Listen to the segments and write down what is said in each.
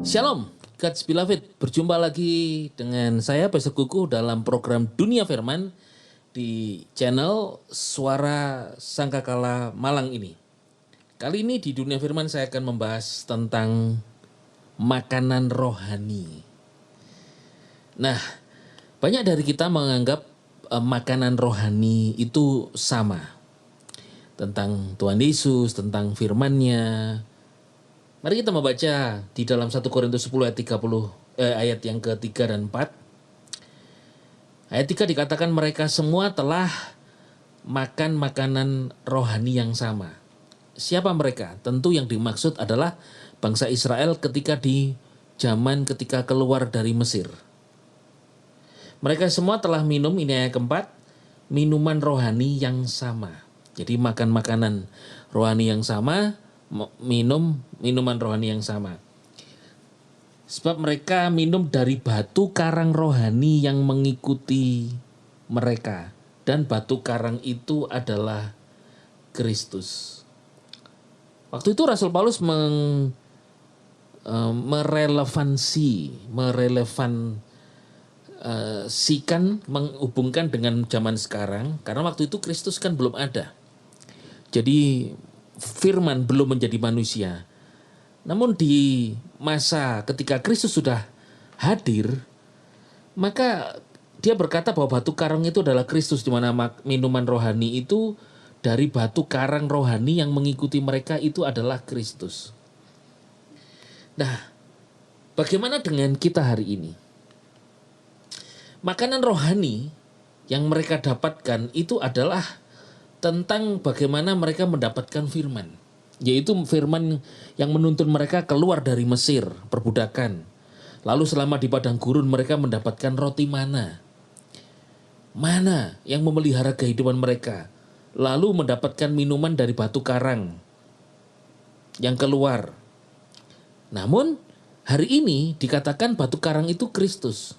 Shalom, God's Beloved. Berjumpa lagi dengan saya, Pastor Kuku, dalam program Dunia Firman di channel Suara Sangkakala Malang ini. Kali ini di Dunia Firman saya akan membahas tentang makanan rohani. Nah, banyak dari kita menganggap makanan rohani itu sama. Tentang Tuhan Yesus, tentang firman-Nya. Mari kita membaca di dalam 1 Korintus 10 ayat yang ke-3 dan 4. Ayat 3 dikatakan mereka semua telah makan makanan rohani yang sama. Siapa mereka? Tentu yang dimaksud adalah bangsa Israel ketika ketika keluar dari Mesir. Mereka semua telah minum, ini ayat keempat, minuman rohani yang sama. Jadi makan makanan rohani yang sama, minum minuman rohani yang sama. Sebab mereka minum dari batu karang rohani yang mengikuti mereka. Dan batu karang itu adalah Kristus. Waktu itu Rasul Paulus menghubungkan dengan zaman sekarang. Karena waktu itu Kristus kan belum ada. Jadi firman belum menjadi manusia. Namun di masa ketika Kristus sudah hadir, maka dia berkata bahwa batu karang itu adalah Kristus, di mana minuman rohani itu dari batu karang rohani yang mengikuti mereka itu adalah Kristus. Nah, bagaimana dengan kita hari ini? Makanan rohani yang mereka dapatkan itu adalah tentang bagaimana mereka mendapatkan firman. Yaitu firman yang menuntun mereka keluar dari Mesir, perbudakan. Lalu selama di padang gurun mereka mendapatkan roti mana. Mana yang memelihara kehidupan mereka. Lalu mendapatkan minuman dari batu karang yang keluar. Namun hari ini dikatakan batu karang itu Kristus.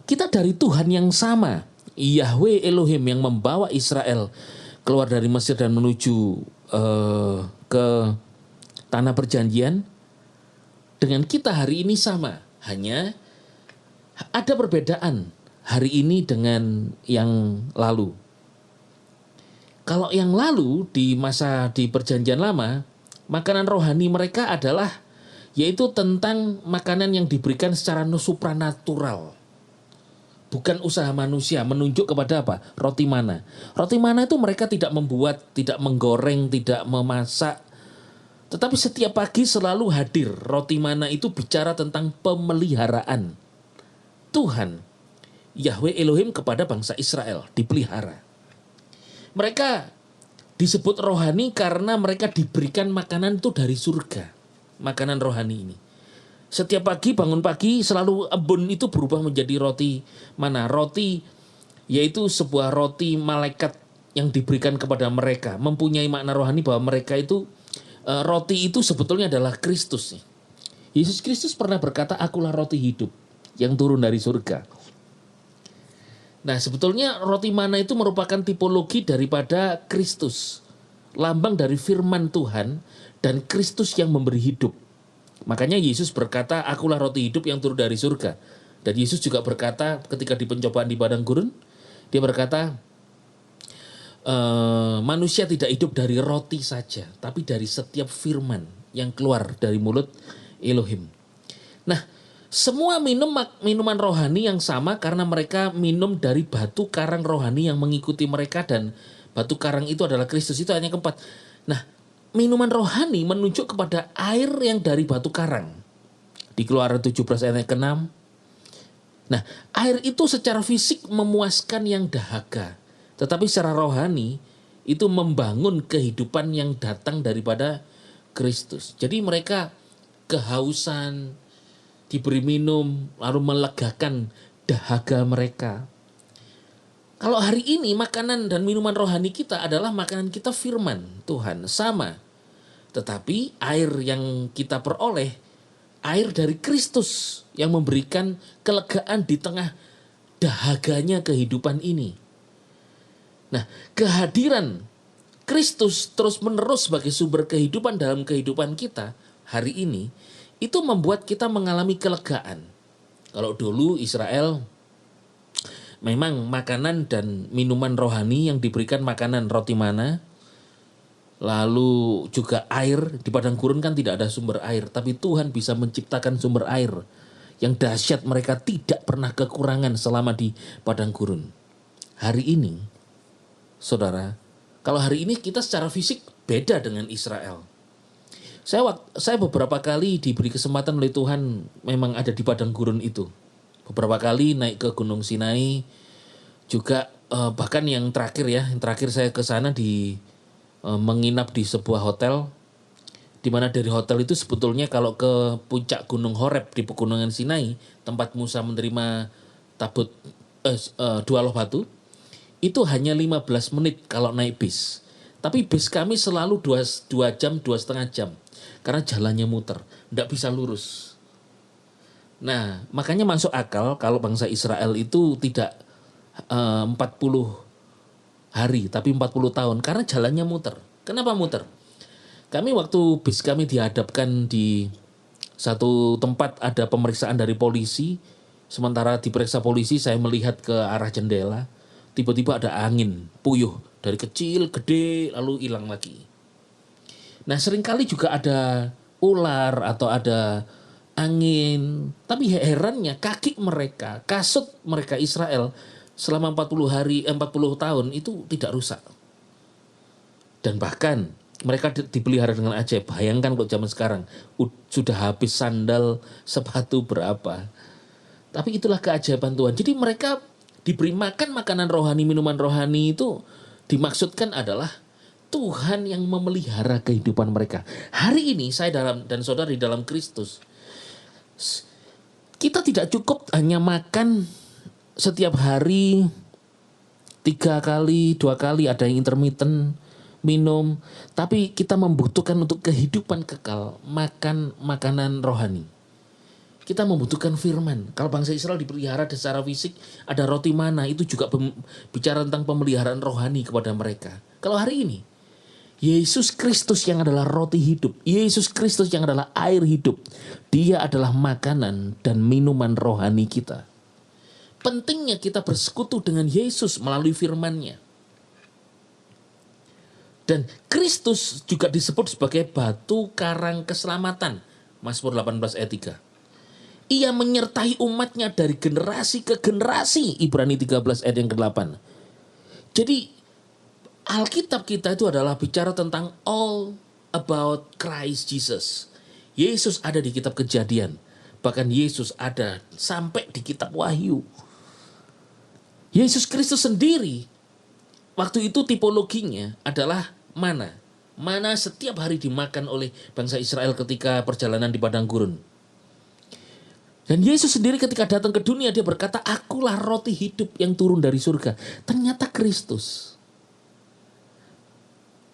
Kita dari Tuhan yang sama. Yahweh Elohim yang membawa Israel keluar dari Mesir dan menuju ke tanah perjanjian, dengan kita hari ini sama. Hanya ada perbedaan hari ini dengan yang lalu. Kalau yang lalu di perjanjian lama, makanan rohani mereka adalah yaitu tentang makanan yang diberikan secara supranatural. Bukan usaha manusia, menunjuk kepada apa? Roti mana. Roti mana itu mereka tidak membuat, tidak menggoreng, tidak memasak. Tetapi setiap pagi selalu hadir. Roti mana itu bicara tentang pemeliharaan Tuhan, Yahweh Elohim kepada bangsa Israel, dipelihara. Mereka disebut rohani karena mereka diberikan makanan itu dari surga. Makanan rohani ini. Setiap pagi bangun pagi selalu embun itu berubah menjadi roti mana? Roti yaitu sebuah roti malaikat yang diberikan kepada mereka. Mempunyai makna rohani bahwa mereka itu roti itu sebetulnya adalah Kristus. Yesus Kristus pernah berkata, akulah roti hidup yang turun dari surga. Nah, sebetulnya roti mana itu merupakan tipologi daripada Kristus. Lambang dari firman Tuhan dan Kristus yang memberi hidup. Makanya Yesus berkata, akulah roti hidup yang turun dari surga. Dan Yesus juga berkata ketika di pencobaan di padang gurun, dia berkata, manusia tidak hidup dari roti saja, tapi dari setiap firman yang keluar dari mulut Elohim. Nah, semua minuman rohani yang sama karena mereka minum dari batu karang rohani yang mengikuti mereka, dan batu karang itu adalah Kristus. Itu hanya keempat. Nah, minuman rohani menunjuk kepada air yang dari batu karang. Di Keluaran 17 ayat ke-6. Nah, air itu secara fisik memuaskan yang dahaga. Tetapi secara rohani itu membangun kehidupan yang datang daripada Kristus. Jadi mereka kehausan, diberi minum, lalu melegakan dahaga mereka. Kalau hari ini makanan dan minuman rohani kita adalah makanan kita firman Tuhan, sama. Tetapi air yang kita peroleh, air dari Kristus yang memberikan kelegaan di tengah dahaganya kehidupan ini. Nah, kehadiran Kristus terus-menerus sebagai sumber kehidupan dalam kehidupan kita hari ini, itu membuat kita mengalami kelegaan. Kalau dulu Israel memang makanan dan minuman rohani yang diberikan makanan roti mana, lalu juga air. Di padang gurun kan tidak ada sumber air, tapi Tuhan bisa menciptakan sumber air yang dahsyat. Mereka tidak pernah kekurangan selama di padang gurun. Hari ini, saudara, kalau hari ini kita secara fisik beda dengan Israel. Saya beberapa kali diberi kesempatan oleh Tuhan memang ada di padang gurun itu. Beberapa kali naik ke Gunung Sinai, juga bahkan yang terakhir saya ke sana menginap di sebuah hotel, di mana dari hotel itu sebetulnya kalau ke puncak Gunung Horeb di Pegunungan Sinai, tempat Musa menerima tabut dua loh batu, itu hanya 15 menit kalau naik bis. Tapi bis kami selalu 2 jam, 2,5 jam. Karena jalannya muter, tidak bisa lurus. Nah, makanya masuk akal kalau bangsa Israel itu tidak 40 hari, tapi 40 tahun. Karena jalannya muter. Kenapa muter? Waktu bis kami dihadapkan di satu tempat, ada pemeriksaan dari polisi. Sementara diperiksa polisi, saya melihat ke arah jendela. Tiba-tiba ada angin, puyuh. Dari kecil, gede, lalu hilang lagi. Nah, seringkali juga ada ular atau ada angin. Tapi herannya kaki mereka, kasut mereka Israel selama 40 tahun itu tidak rusak. Dan bahkan mereka dipelihara dengan ajaib. Bayangkan kok zaman sekarang sudah habis sandal, sepatu berapa. Tapi itulah keajaiban Tuhan. Jadi mereka diberi makan makanan rohani, minuman rohani itu dimaksudkan adalah Tuhan yang memelihara kehidupan mereka. Hari ini saya dan saudara di dalam Kristus, kita tidak cukup hanya makan setiap hari 3 kali, 2 kali, ada yang intermittent, minum. Tapi kita membutuhkan untuk kehidupan kekal, makan makanan rohani. Kita membutuhkan firman. Kalau bangsa Israel dipelihara secara fisik, ada roti mana, itu juga bicara tentang pemeliharaan rohani kepada mereka. Kalau hari ini, Yesus Kristus yang adalah roti hidup, Yesus Kristus yang adalah air hidup, Dia adalah makanan dan minuman rohani kita. Pentingnya kita bersekutu dengan Yesus melalui firman-Nya. Dan Kristus juga disebut sebagai batu karang keselamatan. Mazmur 18 ayat 3. Ia menyertai umatnya dari generasi ke generasi. Ibrani 13 ayat yang ke-8. Jadi Alkitab kita itu adalah bicara tentang all about Christ Jesus. Yesus ada di kitab Kejadian. Bahkan Yesus ada sampai di kitab Wahyu. Yesus Kristus sendiri waktu itu tipologinya adalah mana. Mana setiap hari dimakan oleh bangsa Israel ketika perjalanan di padang gurun. Dan Yesus sendiri ketika datang ke dunia, dia berkata, akulah roti hidup yang turun dari surga. Ternyata Kristus.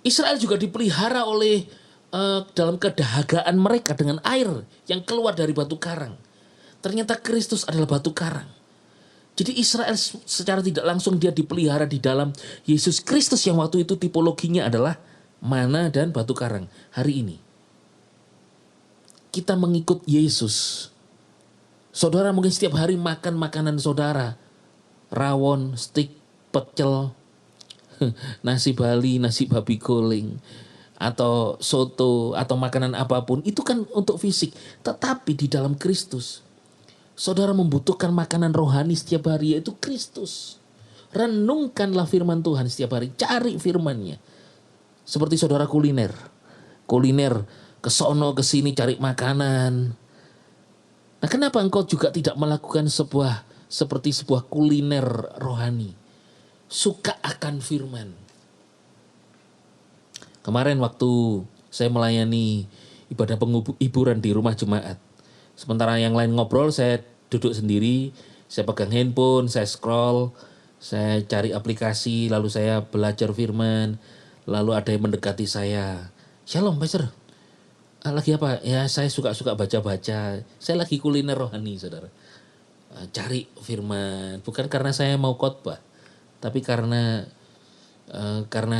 Israel juga dipelihara oleh dalam kedahagaan mereka dengan air yang keluar dari batu karang. Ternyata Kristus adalah batu karang. Jadi Israel secara tidak langsung dia dipelihara di dalam Yesus Kristus yang waktu itu tipologinya adalah mana dan batu karang. Hari ini kita mengikut Yesus. Saudara mungkin setiap hari makan makanan saudara. Rawon, steak, pecel, nasi Bali, nasi babi goreng, atau soto, atau makanan apapun. Itu kan untuk fisik. Tetapi di dalam Kristus, saudara membutuhkan makanan rohani setiap hari, yaitu Kristus. Renungkanlah firman Tuhan setiap hari. Cari firman-Nya. Seperti saudara kuliner. Kuliner, kesono kesini cari makanan. Nah, kenapa engkau juga tidak melakukan seperti sebuah kuliner rohani? Suka akan firman. Kemarin waktu saya melayani ibadah penghiburan di rumah jemaat. Sementara yang lain ngobrol, saya duduk sendiri, saya pegang handphone, saya scroll, saya cari aplikasi, lalu saya belajar firman, lalu ada yang mendekati saya. Shalom, Pastor. Lagi apa? Ya saya suka baca-baca. Saya lagi kuliner rohani, saudara. Cari firman. Bukan karena saya mau khotbah, tapi karena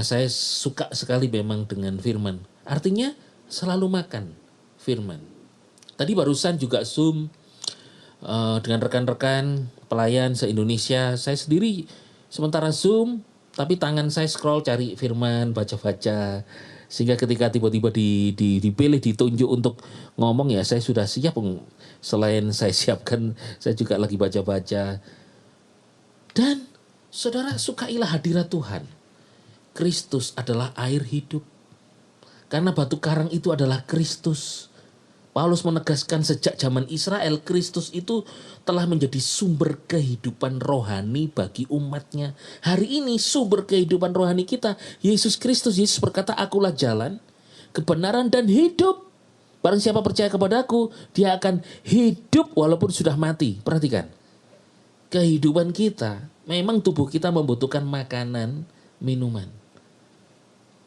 saya suka sekali memang dengan firman. Artinya selalu makan firman. Tadi barusan juga Zoom dengan rekan-rekan pelayan se-Indonesia. Saya sendiri sementara Zoom, tapi tangan saya scroll cari firman, baca-baca. Sehingga ketika tiba-tiba dipilih, ditunjuk untuk ngomong, ya saya sudah siap. Selain saya siapkan, saya juga lagi baca-baca. Dan saudara, sukailah hadirat Tuhan. Kristus adalah air hidup. Karena batu karang itu adalah Kristus. Paulus menegaskan sejak zaman Israel, Kristus itu telah menjadi sumber kehidupan rohani bagi umatnya. Hari ini sumber kehidupan rohani kita, Yesus Kristus. Yesus berkata, akulah jalan, kebenaran, dan hidup. Barang siapa percaya kepadaku, dia akan hidup walaupun sudah mati. Perhatikan, kehidupan kita, memang tubuh kita membutuhkan makanan, minuman,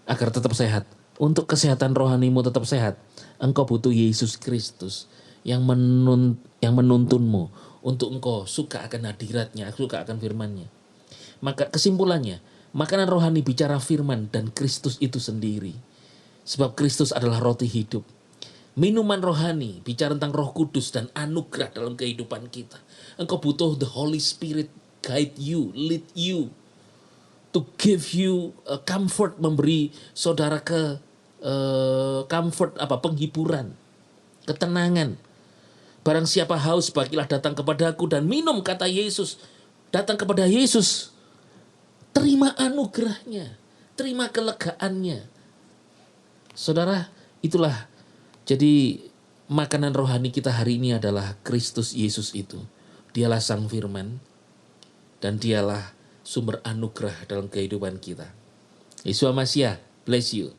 agar tetap sehat. Untuk kesehatan rohanimu tetap sehat, engkau butuh Yesus Kristus yang menuntunmu untuk engkau suka akan hadiratnya, suka akan firman-Nya. Maka kesimpulannya, makanan rohani bicara firman dan Kristus itu sendiri. Sebab Kristus adalah roti hidup. Minuman rohani bicara tentang Roh Kudus dan anugerah dalam kehidupan kita. Engkau butuh the Holy Spirit guide you, lead you, to give you comfort, memberi saudara comfort, penghiburan, ketenangan. Barang siapa haus, bagilah datang kepadaku dan minum, kata Yesus. Datang kepada Yesus, terima anugerahnya, terima kelegaannya. Saudara, itulah jadi makanan rohani kita hari ini adalah Kristus Yesus itu. Dialah Sang Firman dan dialah sumber anugerah dalam kehidupan kita. Yeshua Mashiach, bless you.